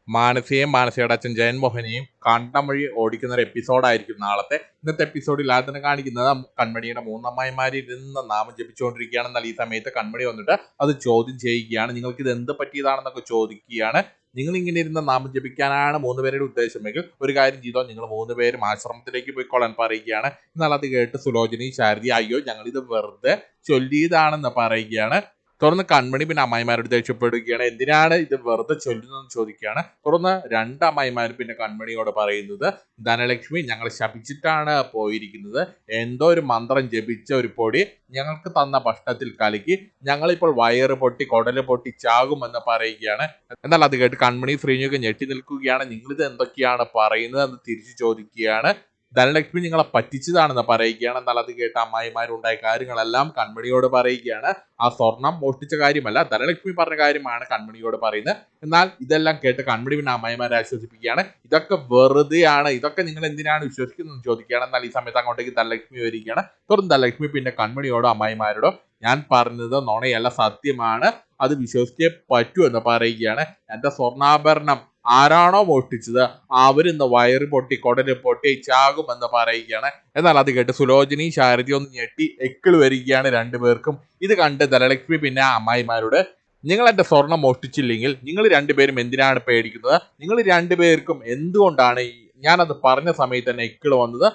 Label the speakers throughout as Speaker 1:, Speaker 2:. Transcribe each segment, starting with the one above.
Speaker 1: മാനസയെയും മാനസയുടെ അച്ഛൻ ജയൻമോഹനെയും കണ്ടം വഴി ഓടിക്കുന്ന ഒരു എപ്പിസോഡായിരിക്കും നാളത്തെ. ഇന്നത്തെ എപ്പിസോഡിൽ ആദ്യം കാണിക്കുന്നത് കൺമണിയുടെ മൂന്നമ്മായിമാരിൽ നിന്ന് നാമം ജപിച്ചുകൊണ്ടിരിക്കുകയാണ്. എന്നാൽ ഈ സമയത്ത് കൺമണി വന്നിട്ട് അത് ചോദ്യം ചെയ്യുകയാണ്. നിങ്ങൾക്ക് ഇത് എന്ത് പറ്റിയതാണെന്നൊക്കെ ചോദിക്കുകയാണ്. നിങ്ങൾ ഇങ്ങനെ ഇരുന്ന് നാമം ജപിക്കാനാണ് മൂന്നുപേരുടെ ഉദ്ദേശമെങ്കിൽ ഒരു കാര്യം ചെയ്തോ, നിങ്ങൾ മൂന്നുപേരും ആശ്രമത്തിലേക്ക് പോയിക്കൊള്ളാൻ പറയുകയാണ്. എന്നാൽ അത് കേട്ട് സുലോചനയും ശാരദി അയ്യോ ഞങ്ങളിത് വെറുതെ ചൊല്ലിയതാണെന്ന് പറയുകയാണ്. തുടർന്ന് കൺമണി പിന്നെ അമ്മായിമാരോട് ദേഷ്യപ്പെടുകയാണ്. എന്തിനാണ് ഇത് വെറുതെ ചൊല്ലുന്നതെന്ന് ചോദിക്കുകയാണ്. തുടർന്ന് രണ്ട് അമ്മായിമാരും പിന്നെ കൺമണിയോട് പറയുന്നത് ധനലക്ഷ്മി ഞങ്ങൾ ശപിച്ചിട്ടാണ് പോയിരിക്കുന്നത്. എന്തോ ഒരു മന്ത്രം ജപിച്ച ഒരു പൊടി ഞങ്ങൾക്ക് തന്ന ഭക്ഷണത്തിൽ കലക്കി ഞങ്ങളിപ്പോൾ വയറ് പൊട്ടി കൊടല് പൊട്ടി ചാകുമെന്ന് പറയുകയാണ്. എന്നാൽ അത് കേട്ട് കൺമണി ശ്രീനിയൊക്കെ ഞെട്ടി നിൽക്കുകയാണ്. നിങ്ങളിത് എന്തൊക്കെയാണ് പറയുന്നത് എന്ന് തിരിച്ചു ചോദിക്കുകയാണ്. ധനലക്ഷ്മി നിങ്ങളെ പറ്റിച്ചതാണെന്ന് പറയുകയാണ്. എന്നാൽ അത് കേട്ട അമ്മായിമാരുണ്ടായ കാര്യങ്ങളെല്ലാം കൺമണിയോട് പറയുകയാണ്. ആ സ്വർണം മോഷ്ടിച്ച കാര്യമല്ല, ധനലക്ഷ്മി പറഞ്ഞ കാര്യമാണ് കൺമണിയോട് പറയുന്നത്. എന്നാൽ ഇതെല്ലാം കേട്ട് കൺമണി പിന്നെ അമ്മായിമാരെ ആശ്വസിപ്പിക്കുകയാണ്. ഇതൊക്കെ വെറുതെയാണ്, ഇതൊക്കെ നിങ്ങൾ എന്തിനാണ് വിശ്വസിക്കുന്നതെന്ന് ചോദിക്കുകയാണ്. എന്നാൽ ഈ സമയത്ത് അങ്ങോട്ടേക്ക് ധനലക്ഷ്മി വരികയാണ്. തുടർന്ന് ധനലക്ഷ്മി പിന്നെ കൺമണിയോടോ അമ്മായിമാരോടോ ഞാൻ പറഞ്ഞത് നുണയല്ല സത്യമാണ്, അത് വിശ്വസിച്ചേ പറ്റൂ എന്ന് പറയുകയാണ്. എന്റെ സ്വർണ്ണാഭരണം ആരാണോ മോഷ്ടിച്ചത് അവരിന്ന് വയറ് പൊട്ടി കൊടല് പൊട്ടി ചാകുമെന്ന് പറയുകയാണ്. എന്നാൽ അത് കേട്ട് സുലോചനയും ശാരദി ഒന്ന് ഞെട്ടി എക്കിള് വരികയാണ് രണ്ടുപേർക്കും. ഇത് കണ്ട് ധനലക്ഷ്മി പിന്നെ അമ്മായിമാരോട് നിങ്ങൾ എന്റെ സ്വർണം മോഷ്ടിച്ചില്ലെങ്കിൽ നിങ്ങൾ രണ്ടുപേരും എന്തിനാണ് പേടിക്കുന്നത്? നിങ്ങൾ രണ്ടുപേർക്കും എന്തുകൊണ്ടാണ് ഞാനത് പറഞ്ഞ സമയത്ത് തന്നെ എക്കിള് വന്നത്?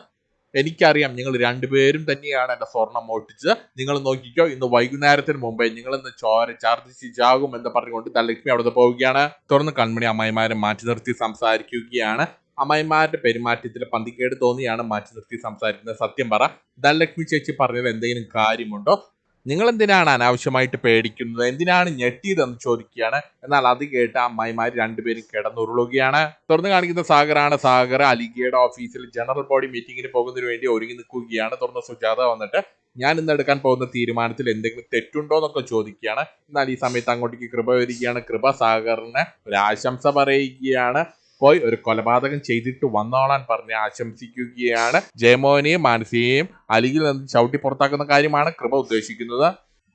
Speaker 1: എനിക്കറിയാം നിങ്ങൾ രണ്ടുപേരും തന്നെയാണ് എന്റെ സ്വർണം മോഷ്ടിച്ചത്. നിങ്ങൾ നോക്കിക്കോ, ഇന്ന് വൈകുന്നേരത്തിന് മുമ്പേ നിങ്ങൾ ഇന്ന് ഛർദ്ദിച്ച് ചാകും എന്ന് പറഞ്ഞുകൊണ്ട് ധനലക്ഷ്മി അവിടെ പോവുകയാണ്. തുടർന്ന് കൺമണി അമ്മായിമാരെ മാറ്റി നിർത്തി സംസാരിക്കുകയാണ്. അമ്മായിമാരുടെ പെരുമാറ്റത്തിൽ പന്തിക്കേട് തോന്നിയാണ് മാറ്റി നിർത്തി സംസാരിക്കുന്നത്. സത്യം പറ, ധനലക്ഷ്മി ചേച്ചി പറഞ്ഞത് എന്തെങ്കിലും കാര്യമുണ്ടോ? നിങ്ങൾ എന്തിനാണ് അനാവശ്യമായിട്ട് പേടിക്കുന്നത്? എന്തിനാണ് ഞെട്ടിയതെന്ന് ചോദിക്കുകയാണ്. എന്നാൽ അത് കേട്ട് അമ്മായിമാർ രണ്ടുപേരും കിടന്നുരുളുകയാണ്. തുറന്നു കാണിക്കുന്ന സാഗറാണ്. സാഗർ അലിഗയുടെ ഓഫീസിൽ ജനറൽ ബോഡി മീറ്റിംഗിന് പോകുന്നതിന് വേണ്ടി ഒരുങ്ങി നിൽക്കുകയാണ്. തുറന്ന് സുജാത വന്നിട്ട് ഞാൻ ഇന്ന് എടുക്കാൻ പോകുന്ന തീരുമാനത്തിൽ എന്തെങ്കിലും തെറ്റുണ്ടോ എന്നൊക്കെ ചോദിക്കുകയാണ്. എന്നാൽ ഈ സമയത്ത് അങ്ങോട്ടേക്ക് കൃപ വരികയാണ്. കൃപ സാഗറിന് ഒരു ആശംസ പറയുകയാണ്. പോയി ഒരു കൊലപാതകം ചെയ്തിട്ട് വന്നോളാൻ പറഞ്ഞ് ആശംസിക്കുകയാണ്. ജയമോഹനെയും മാനസിയെയും അലിയിൽ നിന്ന് ചവിട്ടി പുറത്താക്കുന്ന കാര്യമാണ് കൃപ ഉദ്ദേശിക്കുന്നത്.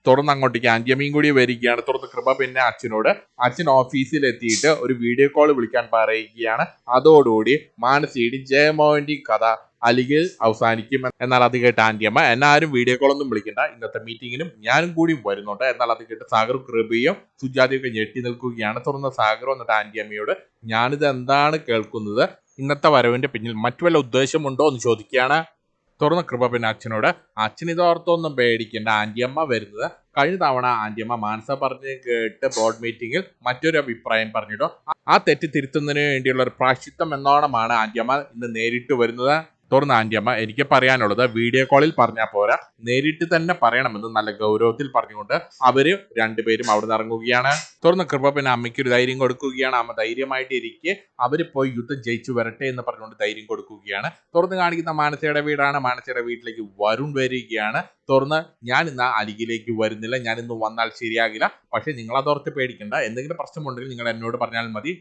Speaker 1: തുടർന്ന് അങ്ങോട്ടേക്ക് ആന്റിയമ്മയും കൂടി വരികയാണ്. തുടർന്ന് കൃപ പിന്നെ അച്ഛനോട് അച്ഛൻ ഓഫീസിൽ എത്തിയിട്ട് ഒരു വീഡിയോ കോൾ വിളിക്കാൻ പറയുകയാണ്. അതോടുകൂടി മാനസിയുടെയും ജയമോഹന്റെയും കഥ അലിഗിൽ അവസാനിക്കും. എന്നാൽ അത് കേട്ട് ആന്റിയമ്മ എന്നെ ആരും വീഡിയോ കോൾ ഒന്നും വിളിക്കണ്ട, ഇന്നത്തെ മീറ്റിങ്ങിനും ഞാനും കൂടി വരുന്നുണ്ട്. എന്നാൽ അത് കേട്ട് സാഗറും കൃപയും സുജാതയൊക്കെ ഞെട്ടി നിൽക്കുകയാണ്. തുടർന്ന് സാഗർ വന്നിട്ട് ആന്റിയമ്മയോട് ഞാനിത് എന്താണ് കേൾക്കുന്നത്? ഇന്നത്തെ വരവിന്റെ പിന്നിൽ മറ്റു വല്ല ഉദ്ദേശമുണ്ടോ എന്ന് ചോദിക്കുകയാണ്. തുറന്ന കൃപ പിന്നെ അച്ഛനോട് അച്ഛൻ ഇതോർത്തൊന്നും പേടിക്കേണ്ട, ആന്റിയമ്മ വരുന്നത് കഴിഞ്ഞ തവണ ആന്റിയമ്മ മാനസ പറഞ്ഞ് കേട്ട് ബോർഡ് മീറ്റിംഗിൽ മറ്റൊരു അഭിപ്രായം പറഞ്ഞിട്ടോ ആ തെറ്റ് തിരുത്തുന്നതിന് വേണ്ടിയുള്ള ഒരു പ്രായശ്ചിത്തം എന്നോണമാണ് ആന്റിയമ്മ ഇന്ന് നേരിട്ട് വരുന്നത്. തുറന്ന ആന്റിയമ്മ എനിക്ക് പറയാനുള്ളത് വീഡിയോ കോളിൽ പറഞ്ഞാൽ പോരാ, നേരിട്ട് തന്നെ പറയണമെന്ന് നല്ല ഗൗരവത്തിൽ പറഞ്ഞുകൊണ്ട് അവര് രണ്ടുപേരും അവിടെ നിന്ന് ഇറങ്ങുകയാണ്. തുറന്ന കൃപ പിന്നെ അമ്മയ്ക്ക് ഒരു ധൈര്യം കൊടുക്കുകയാണ്. അമ്മ ധൈര്യമായിട്ട് ഇരിക്കെ അവര് പോയി യുദ്ധം ജയിച്ചു വരട്ടെ എന്ന് പറഞ്ഞുകൊണ്ട് ധൈര്യം കൊടുക്കുകയാണ്. തുറന്ന് കാണിക്കുന്ന മാനസയുടെ വീടാണ്. മാനസയുടെ വീട്ടിലേക്ക് വരുൺ വരികയാണ്. തുറന്ന് ഞാൻ ഇന്ന് അരികിലേക്ക് വരുന്നില്ല, ഞാൻ ഇന്ന് വന്നാൽ ശരിയാകില്ല, പക്ഷെ നിങ്ങൾ അതോർത്ത് പേടിക്കണ്ട, എന്തെങ്കിലും പ്രശ്നമുണ്ടെങ്കിൽ നിങ്ങൾ എന്നോട് പറഞ്ഞാൽ മതി,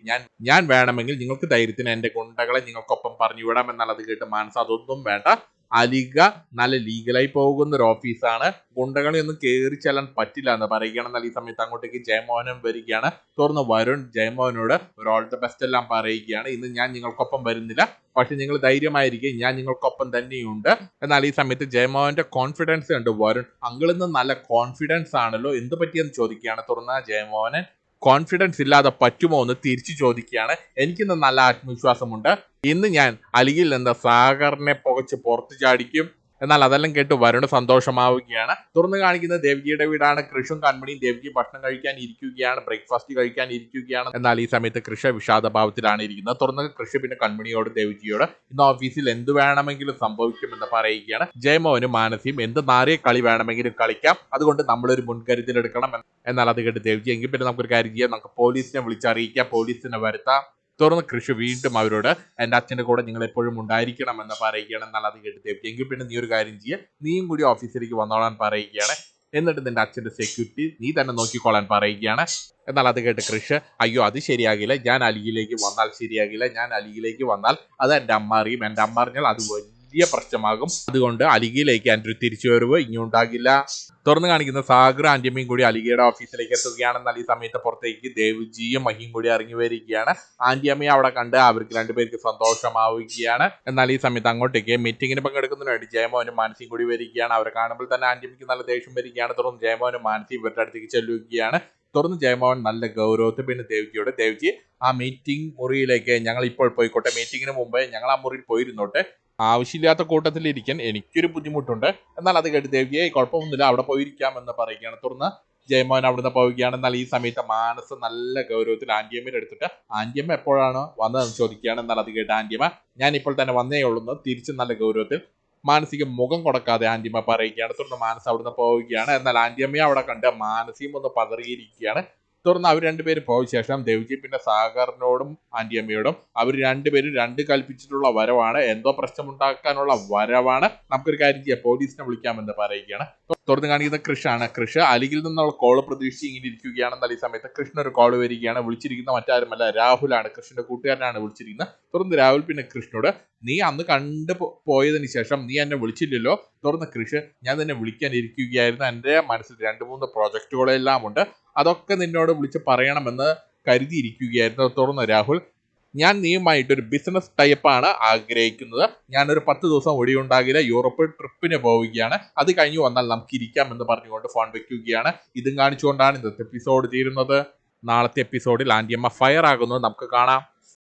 Speaker 1: ഞാൻ വേണമെങ്കിൽ നിങ്ങൾക്ക് ധൈര്യത്തിന് എന്റെ ഗുണ്ടകളെ നിങ്ങൾക്കൊപ്പം പറഞ്ഞു വിടാം. എന്നാൽ അത് കേട്ട് മാനസ അതൊന്നും വേണ്ട, അലിഗ നല്ല ലീഗലായി പോകുന്ന ഒരു ഓഫീസാണ്, ഗുണ്ടകളെ ഒന്നും കയറി ചെല്ലാൻ പറ്റില്ല എന്ന് പറയുകയാണ്. എന്നാൽ ഈ സമയത്ത് അങ്ങോട്ടേക്ക് ജയമോഹനും വരികയാണ്. തുറന്ന് വരുൺ ജയമോഹനോട് ഒരു ഓൾ ദ ബെസ്റ്റ് എല്ലാം പറയുകയാണ്. ഇന്ന് ഞാൻ നിങ്ങൾക്കൊപ്പം വരുന്നില്ല, പക്ഷെ നിങ്ങൾ ധൈര്യമായിരിക്കും, ഞാൻ നിങ്ങൾക്കൊപ്പം തന്നെയുണ്ട്. എന്നാൽ ഈ സമയത്ത് ജയമോഹന്റെ കോൺഫിഡൻസ് കണ്ട് വരുൺ അങ്കിളിൽ നിന്ന് നല്ല കോൺഫിഡൻസ് ആണല്ലോ, എന്ത് പറ്റിയെന്ന് ചോദിക്കുകയാണ്. തുറന്ന ജയമോഹനൻ കോൺഫിഡൻസ് ഇല്ലാതെ പറ്റുമോ എന്ന് തിരിച്ചു ചോദിക്കുകയാണ്. എനിക്കിന്ന് നല്ല ആത്മവിശ്വാസമുണ്ട്, ഇന്ന് ഞാൻ അലിയിൽ നിന്ന് സാഗറിനെ പുകച്ച് പുറത്തു ചാടിക്കും. എന്നാൽ അതെല്ലാം കേട്ട് വരുണ് സന്തോഷമാവുകയാണ്. തുറന്നു കാണിക്കുന്നത് ദേവ്ജിയുടെ വീടാണ്. കൃഷും കൺമണിയും ദേവ്ജി ഭക്ഷണം കഴിക്കാൻ ഇരിക്കുകയാണ്, ബ്രേക്ക്ഫാസ്റ്റ് കഴിക്കാൻ ഇരിക്കുകയാണ്. എന്നാൽ ഈ സമയത്ത് കൃഷ വിഷാദഭാവത്തിലാണ് ഇരിക്കുന്നത്. തുറന്ന് കൃഷ പിന്നെ കൺമണിയോട് ദേവ്ജിയോട് ഇന്ന് ഓഫീസിൽ എന്ത് വേണമെങ്കിലും സംഭവിക്കുമെന്ന് പറയുകയാണ്. ജയമോഹനും മാനസിയും എന്ത് നാറിയ കളി വേണമെങ്കിലും കളിക്കാം, അതുകൊണ്ട് നമ്മളൊരു മുൻകരുതൽ എടുക്കണം. എന്നാൽ അത് കേട്ട് ദേവ്ജി എങ്കിൽ പിന്നെ നമുക്കൊരു കാര്യം ചെയ്യാം, നമുക്ക് പോലീസിനെ വിളിച്ചറിയിക്കാം, പോലീസിനെ വരുത്താം. തുറന്ന് കൃഷി വീണ്ടും അവരോട് എൻ്റെ അച്ഛൻ്റെ കൂടെ നിങ്ങൾ എപ്പോഴും ഉണ്ടായിരിക്കണം എന്ന് പറയുകയാണ്. എന്നാൽ അത് കേട്ട് ദേവ്ജി എങ്കിൽ പിന്നെ നീ ഒരു കാര്യം ചെയ്യുക, നീയും കൂടി ഓഫീസിലേക്ക് വന്നോളാൻ പറയുകയാണ്. എന്നിട്ട് നിന്റെ അച്ഛൻ്റെ സെക്യൂരിറ്റി നീ തന്നെ നോക്കിക്കോളാൻ പറയുകയാണ്. എന്നാൽ അത് കേട്ട് കൃഷ് അയ്യോ അത് ശരിയാകില്ല, ഞാൻ അലിയിലേക്ക് വന്നാൽ ശരിയാകില്ല, ഞാൻ അലിയിലേക്ക് വന്നാൽ അത് എൻ്റെ അമ്മ അറിയും, എൻ്റെ അമ്മ അറിഞ്ഞാൽ അത് വലിയ പ്രശ്നമാകും, അതുകൊണ്ട് അലിയിലേക്ക് എൻ്റെ ഒരു തിരിച്ചു വരവ് ഇനി ഉണ്ടാകില്ല. തുറന്നു കാണിക്കുന്ന സാഗർ ആന്റിയമ്മയും കൂടി അലിഗയുടെ ഓഫീസിലേക്ക് എത്തുകയാണ്. എന്നാൽ ഈ സമയത്ത് പുറത്തേക്ക് ദേവ്ജിയും മഹിയും കൂടി ഇറങ്ങി വരികയാണ്. ആന്റിയമ്മയെ അവിടെ കണ്ട് അവർക്ക് രണ്ടുപേർക്ക് സന്തോഷമാവുകയാണ്. എന്നാൽ ഈ സമയത്ത് അങ്ങോട്ടേക്ക് മീറ്റിംഗിന് പങ്കെടുക്കുന്നതിന് വേണ്ടി ജയമോഹനും മാനസിയും കൂടി വരികയാണ്. അവരെ കാണുമ്പോൾ തന്നെ ആന്റിയമ്മയ്ക്ക് നല്ല ദേഷ്യം വരികയാണ്. തുടർന്ന് ജയമോഹനും മാനസി ഇവരുടെ അടുത്തേക്ക് ചെല്ലുകയാണ്. തുറന്ന് ജയമോഹൻ നല്ല ഗൗരവത്തിൽ പിന്നെ ദേവ്ജിയോട്, ദേവ്ജി ആ മീറ്റിംഗ് മുറിയിലേക്ക് ഞങ്ങൾ ഇപ്പോൾ പോയിക്കോട്ടെ, മീറ്റിംഗിന് മുമ്പ് ഞങ്ങൾ ആ മുറിയിൽ പോയിരുന്നോട്ടെ, ആവശ്യമില്ലാത്ത കൂട്ടത്തിലിരിക്കാൻ എനിക്കൊരു ബുദ്ധിമുട്ടുണ്ട്. എന്നാൽ അത് കേട്ട് ദേവ്ജിയെ കുഴപ്പമൊന്നുമില്ല, അവിടെ പോയിരിക്കാമെന്ന് പറയുകയാണ്. തുടർന്ന് ജയമോഹൻ അവിടുന്ന് പോവുകയാണ്. എന്നാൽ ഈ സമയത്ത് മാനസ് നല്ല ഗൗരവത്തിൽ ആന്റിയമ്മയെ എടുത്തിട്ട് ആന്റിയമ്മ എപ്പോഴാണ് വന്നതെന്ന് ചോദിക്കുകയാണ്. എന്നാൽ അത് കേട്ട് ആന്റിയമ്മ ഞാൻ ഇപ്പോൾ തന്നെ വന്നേ ഉള്ളൂ തിരിച്ച് നല്ല ഗൗരവത്തിൽ മാനസിക മുഖം കൊടുക്കാതെ ആന്റിയമ്മ പറയുകയാണ്. തുടർന്ന് മാനസ് അവിടുന്ന് പോവുകയാണ്. എന്നാൽ ആന്റിയമ്മയെ അവിടെ കണ്ട് മാനസിയും ഒന്ന് പതറിയിരിക്കുകയാണ്. തുടർന്ന് അവർ രണ്ടുപേരും പോയ ശേഷം ദേവ്ജി പിന്നെ സാഗറിനോടും ആന്റിയമ്മയോടും അവർ രണ്ടുപേരും രണ്ട് കൽപ്പിച്ചിട്ടുള്ള വരവാണ്, എന്തോ പ്രശ്നമുണ്ടാക്കാനുള്ള വരവാണ്, നമുക്കൊരു കാര്യം ചെയ്യാം, പോലീസിനെ വിളിക്കാമെന്ന് പറയുകയാണ്. തുറന്ന് കാണിക്കുന്ന കൃഷാണ്. കൃഷ് അലിഗിൽ നിന്നുള്ള കോള് പ്രതീക്ഷിച്ച് ഇങ്ങനെ ഇരിക്കുകയാണെന്നാൽ ഈ സമയത്ത് കൃഷ്ണ ഒരു കോള് വരികയാണ്. വിളിച്ചിരിക്കുന്ന മറ്റാരുമല്ല, രാഹുലാണ്, കൃഷ്ണന്റെ കൂട്ടുകാരനാണ് വിളിച്ചിരിക്കുന്നത്. തുടർന്ന് രാഹുൽ പിന്നെ കൃഷ്ണനോട് നീ അന്ന് കണ്ടു പോയതിനു ശേഷം നീ എന്നെ വിളിച്ചില്ലല്ലോ. തുറന്ന് കൃഷ് ഞാൻ നിന്നെ വിളിക്കാനിരിക്കുകയായിരുന്നു, എൻ്റെ മനസ്സിൽ 2-3 പ്രോജക്റ്റുകളെല്ലാം ഉണ്ട്, അതൊക്കെ നിന്നോട് വിളിച്ച് പറയണമെന്ന് കരുതിയിരിക്കുകയായിരുന്നു. തുറന്ന് രാഹുൽ ഞാൻ നീയുമായിട്ടൊരു ബിസിനസ് ടൈപ്പാണ് ആഗ്രഹിക്കുന്നത്, ഞാനൊരു 10 ദിവസം ഒഴിവുണ്ടാകില്ല, യൂറോപ്പ് ട്രിപ്പിന് പോവുകയാണ്, അത് കഴിഞ്ഞ് വന്നാൽ നമുക്ക് ഇരിക്കാം എന്ന് പറഞ്ഞുകൊണ്ട് ഫോൺ വെക്കുകയാണ്. ഇതും കാണിച്ചുകൊണ്ടാണ് ഇന്നത്തെ എപ്പിസോഡ് തീരുന്നത്. നാളത്തെ എപ്പിസോഡിൽ ആന്റിയമ്മ ഫയർ ആകുന്നത് നമുക്ക് കാണാം.